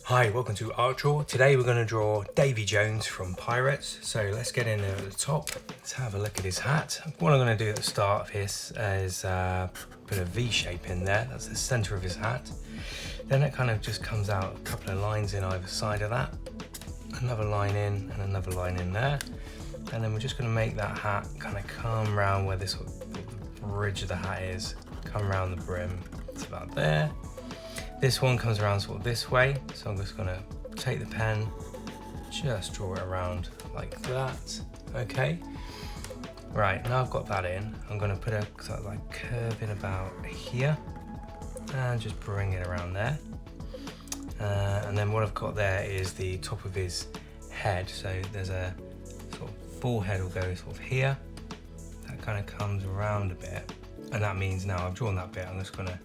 Hi, welcome to Art Draw. Today we're going to draw Davy Jones from Pirates. So let's get in there at the top. Let's have a look at his hat. What I'm going to do at the start of this is put a V shape in there. That's the center of his hat. Then it kind of just comes out a couple of lines in either side of that. Another line in and another line in there. And then we're just going to make that hat kind of come around where this sort of bridge of the hat is. Come around the brim. It's about there. This one comes around sort of this way, so I'm just going to take the pen, just draw it around like that. Okay, right, now I've got that in, I'm going to put a sort of like curve in about here and just bring it around there. And then what I've got there is the top of his head, so there's a sort of forehead will go sort of here. That kind of comes around a bit, and that means now I've drawn that bit, I'm just going to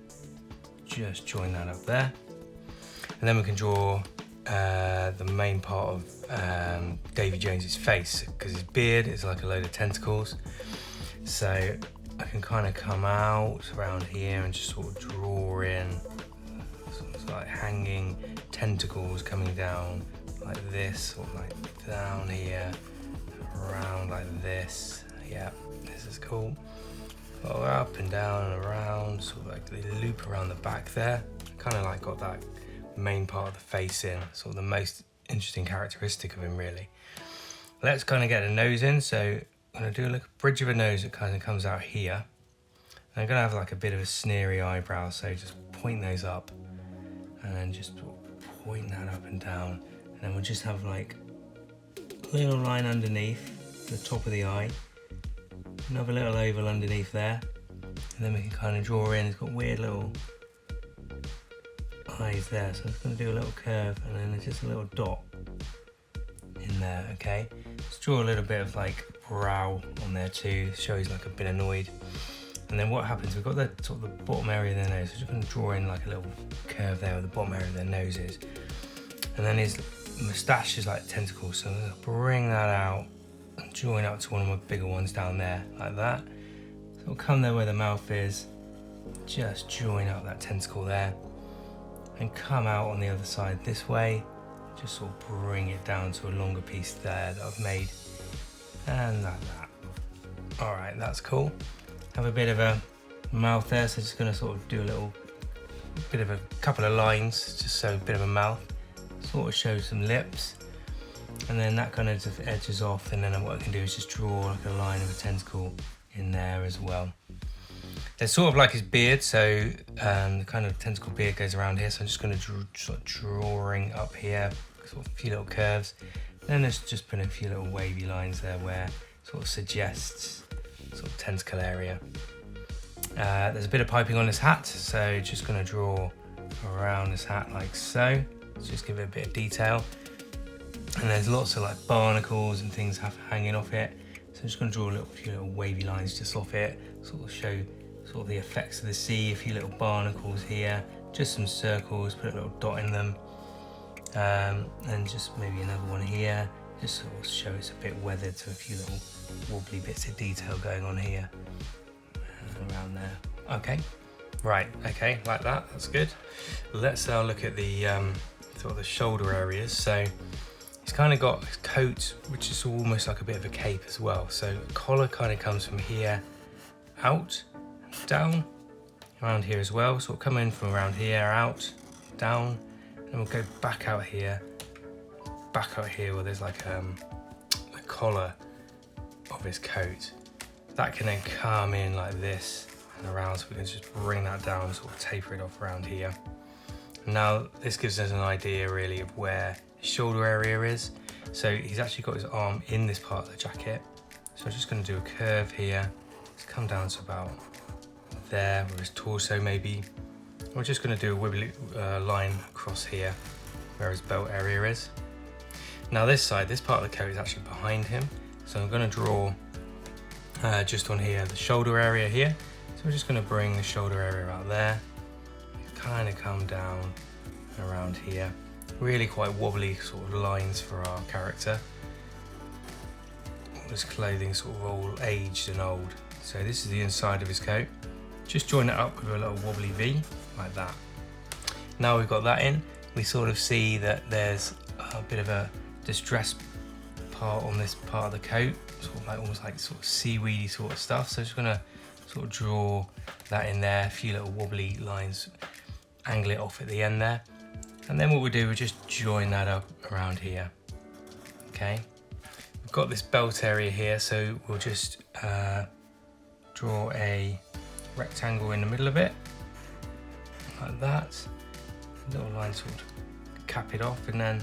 just join that up there, and then we can draw the main part of Davy Jones's face, because his beard is like a load of tentacles. So I can kind of come out around here and just sort of draw in sort of like hanging tentacles coming down like this, or like down here, around like this. Yeah, this is cool. Go up and down and around, sort of like the loop around the back there. Kind of like got that main part of the face in, sort of the most interesting characteristic of him really. Let's kind of get the nose in, so I'm going to do a little bridge of a nose that kind of comes out here. And I'm going to have like a bit of a sneery eyebrow, so just point those up and then just point that up and down. And then we'll just have like a little line underneath the top of the eye. Another little oval underneath there, and then we can kind of draw in. It's got weird little eyes there, so I'm just going to do a little curve, and then there's just a little dot in there. Okay, let's draw a little bit of like brow on there too, show he's like a bit annoyed. And then what happens, we've got the sort of the bottom area of their nose, so just going to draw in like a little curve there where the bottom area of their nose is. And then his moustache is like tentacles, so I'm going to bring that out and join up to one of my bigger ones down there, like that. So it'll come there where the mouth is, just join up that tentacle there, and come out on the other side this way, just sort of bring it down to a longer piece there that I've made, and like that. Alright, that's cool. Have a bit of a mouth there, so just going to sort of do a little bit of a couple of lines, just so a bit of a mouth, sort of show some lips. And then that kind of just edges off, and then what I can do is just draw like a line of a tentacle in there as well. It's sort of like his beard, so the kind of tentacle beard goes around here, so I'm just going to start drawing up here, sort of a few little curves. Then there's just put a few little wavy lines there where it sort of suggests sort of tentacle area. There's a bit of piping on his hat, so just going to draw around his hat like so. Let's just give it a bit of detail. And there's lots of like barnacles and things hanging off it, so I'm just going to draw a few little wavy lines just off it, sort of show sort of the effects of the sea. A few little barnacles here, just some circles, put a little dot in them, and just maybe another one here, just sort of show it's a bit weathered, so a few little wobbly bits of detail going on here and around there. Okay, right, okay, like that, that's good. Let's now look at the sort of the shoulder areas. So he's kind of got his coat, which is almost like a bit of a cape as well. So the collar kind of comes from here out, down, around here as well. So we'll come in from around here, out, down, and we'll go back out here where there's like the collar of his coat. That can then come in like this and around, so we can just bring that down and sort of taper it off around here. Now this gives us an idea really of where shoulder area is. So he's actually got his arm in this part of the jacket, so I'm just going to do a curve here. It's come down to about there where his torso maybe. We're just going to do a wibbly line across here where his belt area is. Now this side, this part of the coat is actually behind him, so I'm going to draw just on here the shoulder area here. So we're just going to bring the shoulder area out there, kind of come down around here. Really quite wobbly sort of lines for our character. All his clothing sort of all aged and old. So this is the inside of his coat. Just join it up with a little wobbly V like that. Now we've got that in, we sort of see that there's a bit of a distressed part on this part of the coat, sort of like almost like sort of seaweedy sort of stuff. So just gonna sort of draw that in there, a few little wobbly lines, angle it off at the end there. And then what we'll do, we'll just join that up around here. Okay, we've got this belt area here, so we'll just draw a rectangle in the middle of it, like that. Little line sort of cap it off, and then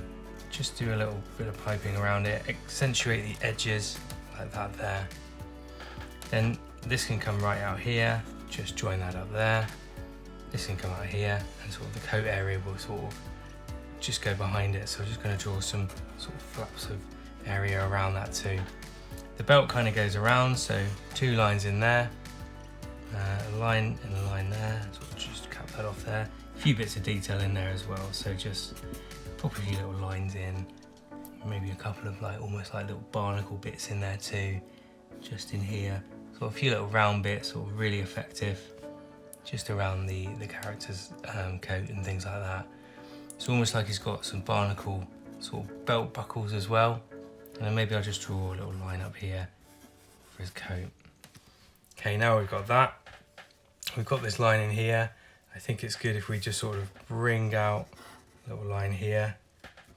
just do a little bit of piping around it, accentuate the edges like that there. Then this can come right out here, just join that up there. This can come out here, and sort of the coat area will sort of just go behind it. So I'm just going to draw some sort of flaps of area around that too. The belt kind of goes around, so 2 lines in there, a line and a line there, sort of just cap that off there. A few bits of detail in there as well, so just pop a few little lines in, maybe a couple of like almost like little barnacle bits in there too, just in here. So a few little round bits, sort of really effective, just around the character's coat and things like that. It's almost like he's got some barnacle sort of belt buckles as well. And then maybe I'll just draw a little line up here for his coat. Okay, now we've got that. We've got this line in here. I think it's good if we just sort of bring out a little line here,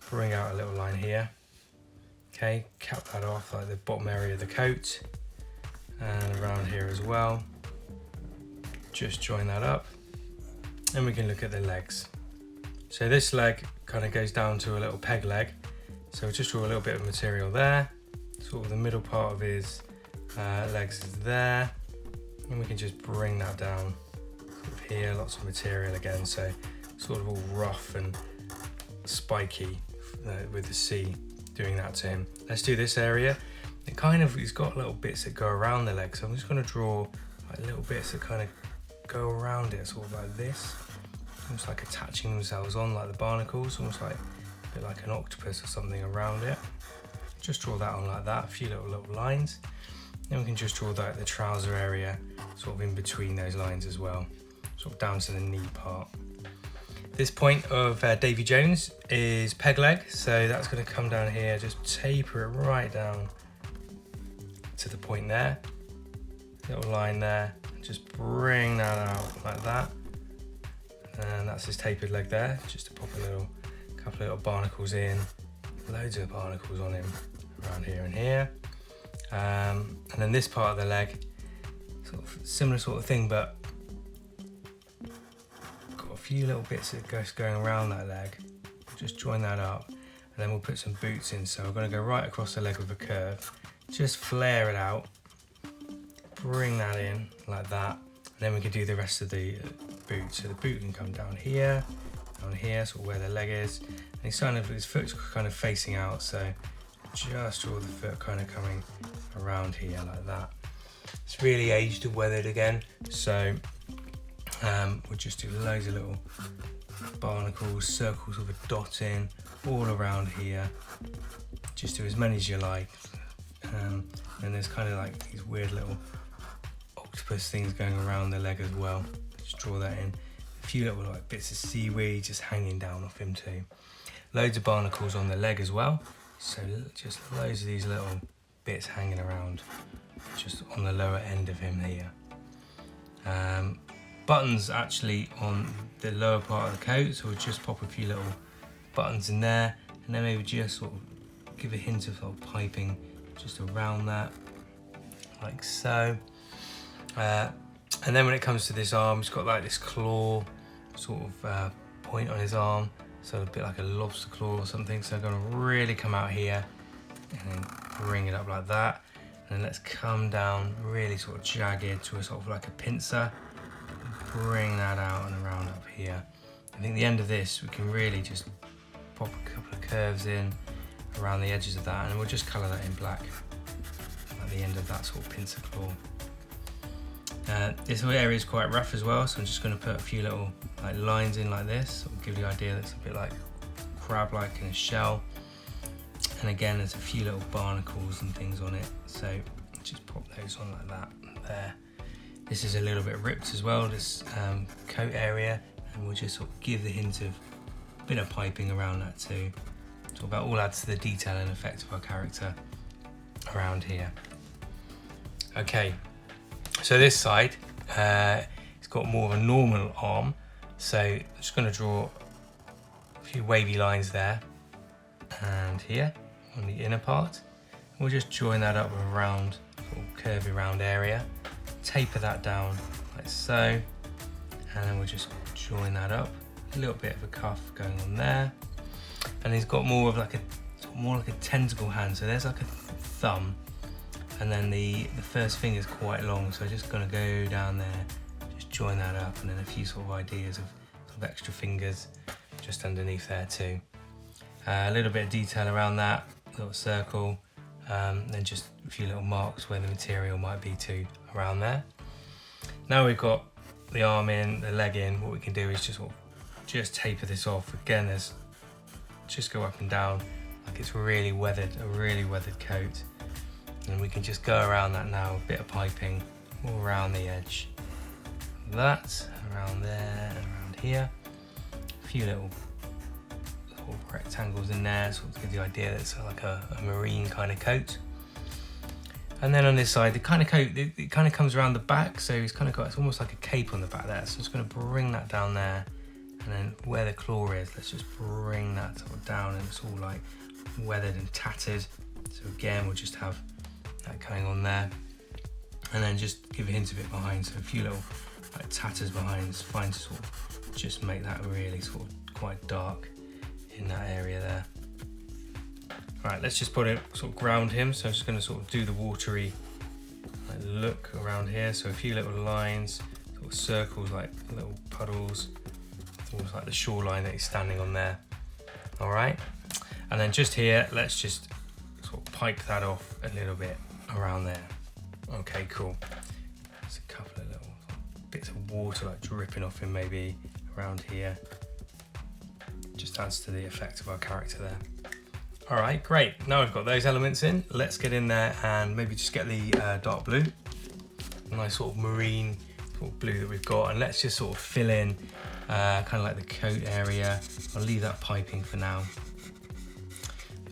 bring out a little line here. Okay, cap that off like the bottom area of the coat, and around here as well. Just join that up, and we can look at the legs. So this leg kind of goes down to a little peg leg. So we'll just draw a little bit of material there. Sort of the middle part of his legs is there, and we can just bring that down sort of here. Lots of material again, so sort of all rough and spiky with the sea doing that to him. Let's do this area. It kind of, he's got little bits that go around the leg, so I'm just going to draw like little bits that kind of go around it, sort of like this, almost like attaching themselves on like the barnacles, almost like a bit like an octopus or something around it. Just draw that on like that, a few little lines. Then we can just draw that the trouser area sort of in between those lines as well, sort of down to the knee part. This point of Davy Jones is peg leg, so that's going to come down here, just taper it right down to the point there, little line there, just bring that out like that, and that's his tapered leg there, just to pop a couple of little barnacles in, loads of barnacles on him around here and here. And then this part of the leg, sort of similar sort of thing, but got a few little bits that going around that leg. Just join that up, and then we'll put some boots in. So we're going to go right across the leg with a curve, just flare it out, bring that in like that, and then we can do the rest of the boot. So the boot can come down here, sort of where the leg is, and his foot's kind of facing out, so just draw the foot kind of coming around here like that. It's really aged and weathered again, so we'll just do loads of little barnacles, circles with a dot in all around here. Just do as many as you like. And there's kind of like these weird little octopus things going around the leg as well. Just draw that in. A few little like bits of seaweed just hanging down off him too. Loads of barnacles on the leg as well. So just loads of these little bits hanging around just on the lower end of him here. Buttons actually on the lower part of the coat, so we'll just pop a few little buttons in there, and then maybe just sort of give a hint of sort of piping just around that, like so. And then when it comes to this arm, he's got like this claw sort of point on his arm, so a bit like a lobster claw or something. So I'm going to really come out here and then bring it up like that, and then let's come down really sort of jagged to a sort of like a pincer. Bring that out and around up here. I think the end of this, we can really just pop a couple of curves in around the edges of that, and we'll just colour that in black at the end of that sort of pincer claw. This area is quite rough as well, so I'm just going to put a few little like lines in like this, so give you the idea that it's a bit like crab-like in a shell. And again, there's a few little barnacles and things on it, so just pop those on like that there. This is a little bit ripped as well, this coat area, and we'll just sort of give the hint of bit of piping around that too. So that all adds to the detail and effect of our character around here. Okay, so this side, it's got more of a normal arm. So I'm just going to draw a few wavy lines there and here on the inner part. We'll just join that up with a round, sort of curvy round area. Taper that down like so, and then we'll just join that up. A little bit of a cuff going on there, and he's got more of like a tentacle hand. So there's like a thumb, and then the first finger's quite long. So just gonna go down there, just join that up, and then a few sort of ideas of extra fingers just underneath there too. A little bit of detail around that little circle. Then just a few little marks where the material might be too around there. Now we've got the arm in, the leg in, what we can do is just taper this off. Again, just go up and down like it's really weathered, a really weathered coat. And we can just go around that now, a bit of piping all around the edge. That, around there and around here. A few little rectangles in there, sort of give the idea that it's like a marine kind of coat. And then on this side, the kind of coat, it kind of comes around the back, so it's almost like a cape on the back there. So I'm just going to bring that down there, and then where the claw is, let's just bring that sort of down, and it's all like weathered and tattered. So again, we'll just have that going on there, and then just give a hint of it behind. So a few little like tatters behind. It's fine to sort of just make that really sort of quite dark in that area there. Right, let's just put it, sort of ground him. So I'm just going to sort of do the watery look around here. So a few little lines, sort of circles like little puddles, almost like the shoreline that he's standing on there. All right, and then just here, let's just sort of pipe that off a little bit around there. Okay, cool. There's a couple of little bits of water like dripping off him maybe around here. Just adds to the effect of our character there. All right, great. Now we've got those elements in, let's get in there and maybe just get the dark blue, a nice sort of marine sort of blue that we've got, and let's just sort of fill in kind of like the coat area. I'll leave that piping for now.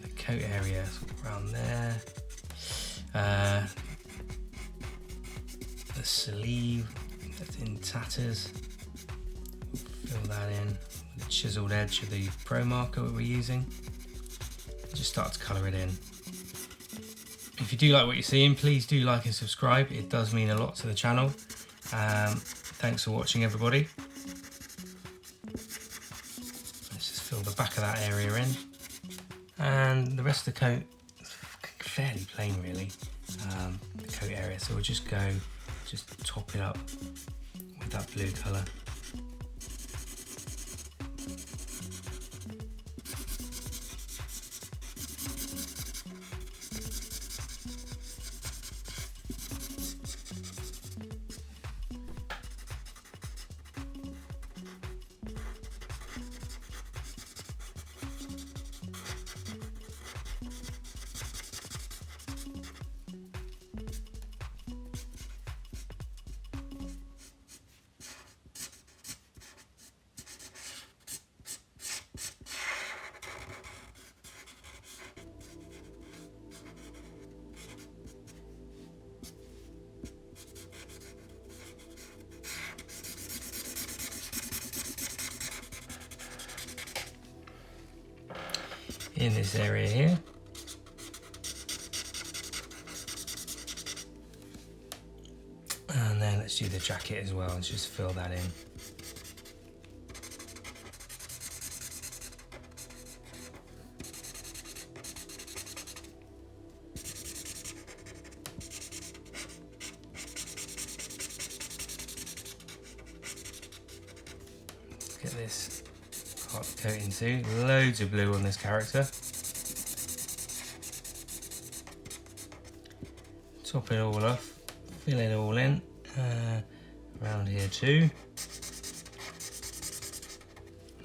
The coat area sort of around there. The sleeve that's in tatters, fill that in. The chiseled edge of the pro marker that we're using. Just start to colour it in. If you do like what you're seeing, please do like and subscribe. It does mean a lot to the channel. Thanks for watching, everybody. Let's just fill the back of that area in. And the rest of the coat is fairly plain really, the coat area. So we'll just top it up with that blue colour. In this area here. And then let's do the jacket as well and just fill that in. Get this hot coating too. Loads of blue on this character. Top it all off, fill it all in, around here too.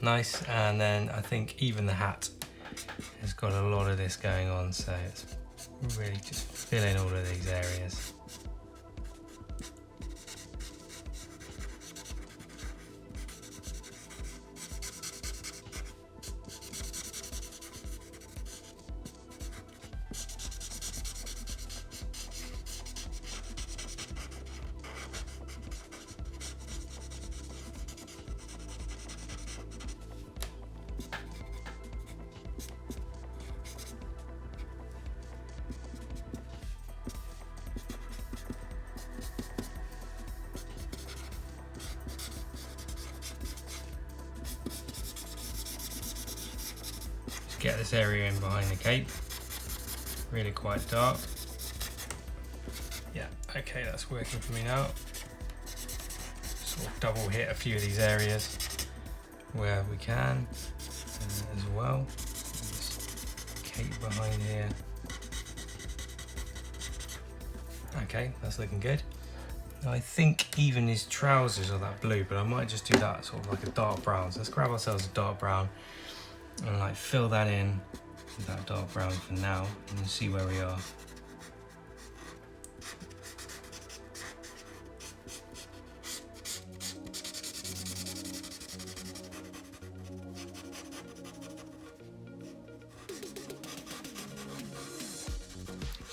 Nice, and then I think even the hat has got a lot of this going on, so it's really just fill in all of these areas. get this area in behind the cape. Really quite dark. Yeah, okay, that's working for me now. Sort of double hit a few of these areas where we can as well. Cape behind here. Okay, that's looking good. I think even his trousers are that blue, but I might just do that sort of like a dark brown. So let's grab ourselves a dark brown and like fill that in with that dark brown for now and see where we are.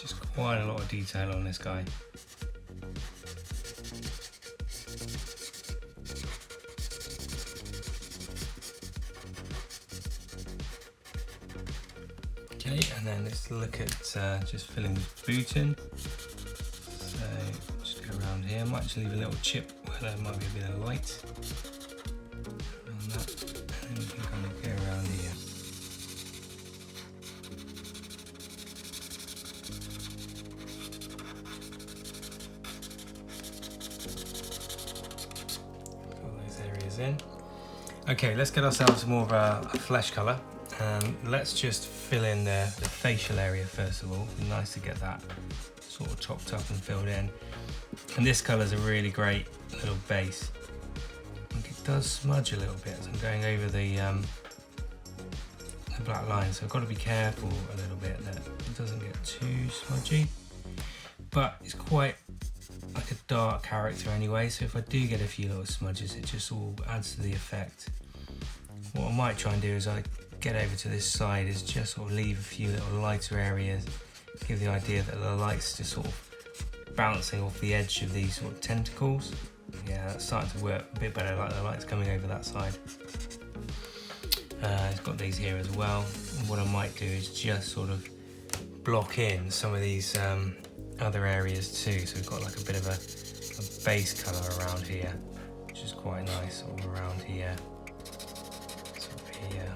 Just quite a lot of detail on this guy. Okay, and then let's look at just filling the boot in. So just go around here. I might just leave a little chip where there might be a bit of light around that, and then we can kind of go around here. Fill those areas in. Okay, let's get ourselves more of a flesh colour. Let's just fill in the facial area first of all. It's nice to get that sort of topped up and filled in. And this colour is a really great little base. I think it does smudge a little bit as I'm going over the black line, so I've got to be careful a little bit that it doesn't get too smudgy. But it's quite like a dark character anyway, so if I do get a few little smudges, it just all adds to the effect. What I might try and do is I get over to this side is just sort of leave a few little lighter areas, give the idea that the light's just sort of bouncing off the edge of these sort of tentacles. Yeah, that's starting to work a bit better, like the light's coming over that side. It's got these here as well. And what I might do is just sort of block in some of these other areas too, so we've got like a bit of a base colour around here, which is quite nice, sort of around here, sort of here.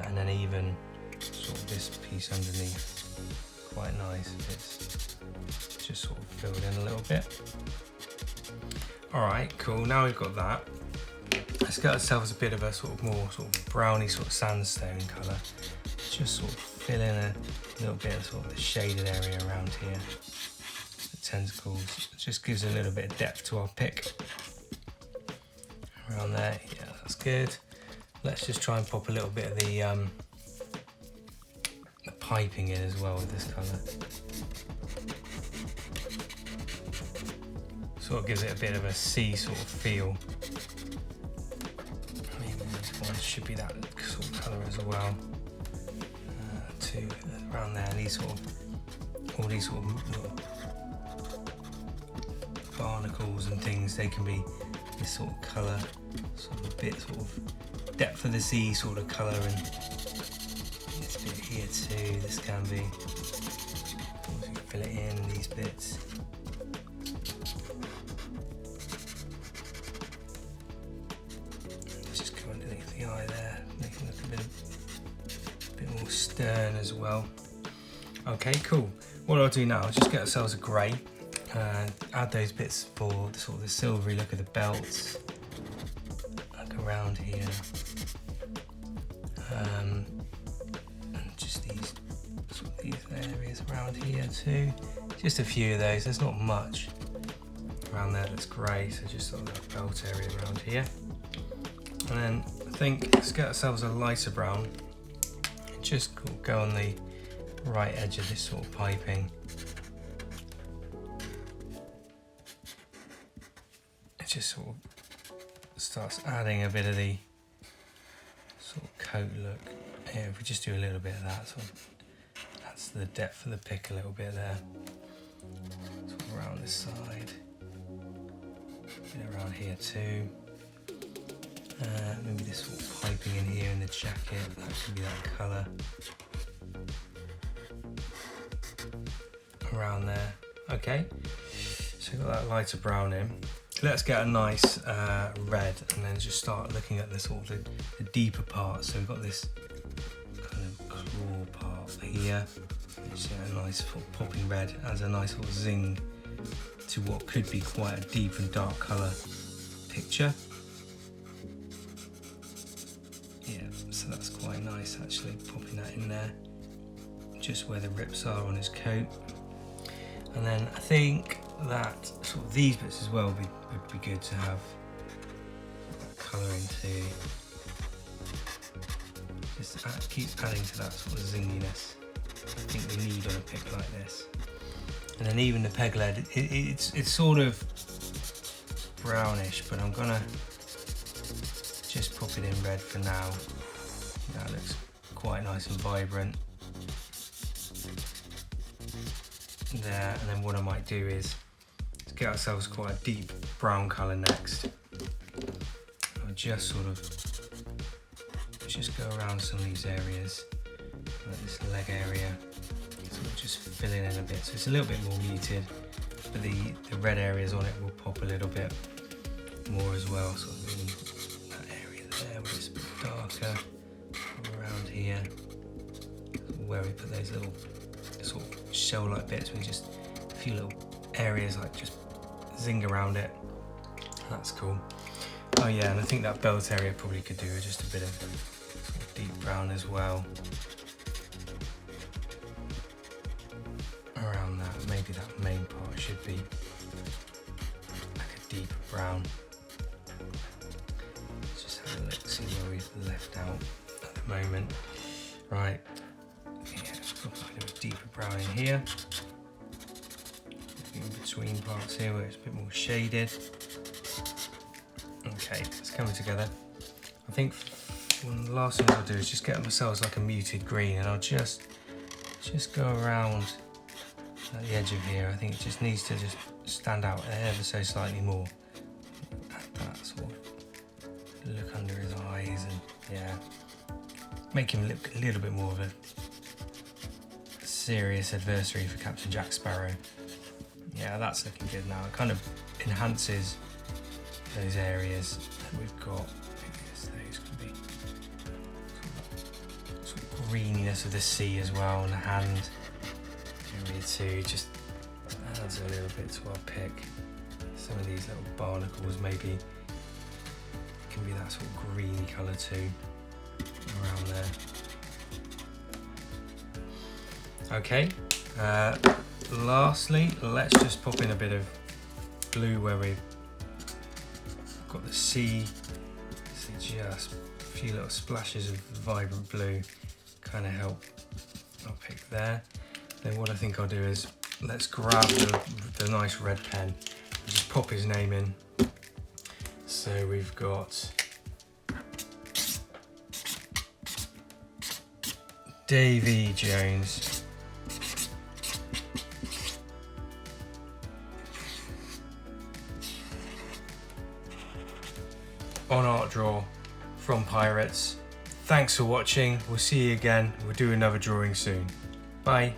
And then even sort of this piece underneath, quite nice if it's just sort of filled in a little bit. Alright, cool, now we've got that. Let's get ourselves a bit of a sort of more sort of browny sort of sandstone colour. Just sort of fill in a little bit of sort of the shaded area around here. The tentacles, it just gives a little bit of depth to our pick. Around there, yeah, that's good. Let's just try and pop a little bit of the piping in as well with this colour. Sort of gives it a bit of a sea sort of feel. Maybe this one should be that sort of colour as well. Too around there, these sort of, all these sort of little barnacles and things, they can be this sort of colour, sort of a bit sort of depth of the sea sort of colour, and this bit here too, this can be. Fill it in, these bits. Just go underneath the eye there, make it look a bit more stern as well. Okay, cool. What I'll do now is just get ourselves a grey, add those bits for the sort of the silvery look of the belts, like around here. And just these areas around here too. Just a few of those, there's not much around there that's grey, so just sort of that belt area around here. And then I think let's get ourselves a lighter brown and just go on the right edge of this sort of piping. It just sort of starts adding a bit of the sort of coat look. Here, if we just do a little bit of that, sort of, that's the depth of the pick a little bit there. Sort of around this side, a bit around here too. Maybe this sort of piping in here in the jacket, that could be that colour. Around there. Okay, so we've got that lighter brown in. Let's get a nice red and then just start looking at the sort of the deeper parts. So we've got this jaw part here. It's a nice sort of popping red, adds a nice little zing to what could be quite a deep and dark colour picture. Yeah, so that's quite nice actually, popping that in there, just where the rips are on his coat. And then I think that sort of these bits as well would be good to have colour into. Just keep adding to that sort of zinginess I think we need on a pick like this. And then even the peg lead, it's sort of brownish, but I'm gonna just pop it in red for now. That looks quite nice and vibrant. There, and then what I might do is get ourselves quite a deep brown colour next. I'll just sort of just go around some of these areas, like this leg area, sort of just fill in a bit. So it's a little bit more muted, but the red areas on it will pop a little bit more as well, sort of in that area there where it's a bit darker, around here, where we put those little sort of shell-like bits, we just a few little areas like just zing around it. That's cool. Oh yeah, and I think that belt area probably could do with just a bit of, sort of deep brown as well. Around that, maybe that main part should be like a deep brown. Let's just have a look, see where we've left out at the moment. Right. Yeah, just put a bit of a deeper brown in here. In between parts here where it's a bit more shaded. Okay, it's coming together. I think one of the last things I'll do is just get myself like a muted green, and I'll just go around at the edge of here. I think it just needs to just stand out ever so slightly more. Add that sort of look under his eyes, and yeah, make him look a little bit more of a serious adversary for Captain Jack Sparrow. Yeah, that's looking good now. It kind of enhances those areas that we've got. I guess those could be sort of greeniness of the sea as well, and the hand area too. Just adds a little bit to our pick. Some of these little barnacles maybe can be that sort of greeny colour too, around there. Okay, lastly, let's just pop in a bit of blue where we've got the sea. So just a few little splashes of vibrant blue kind of help our pick there. Then what I think I'll do is let's grab the nice red pen and just pop his name in. So we've got Davy Jones. On art draw from Pirates. Thanks for watching. We'll see you again. We'll do another drawing soon. Bye.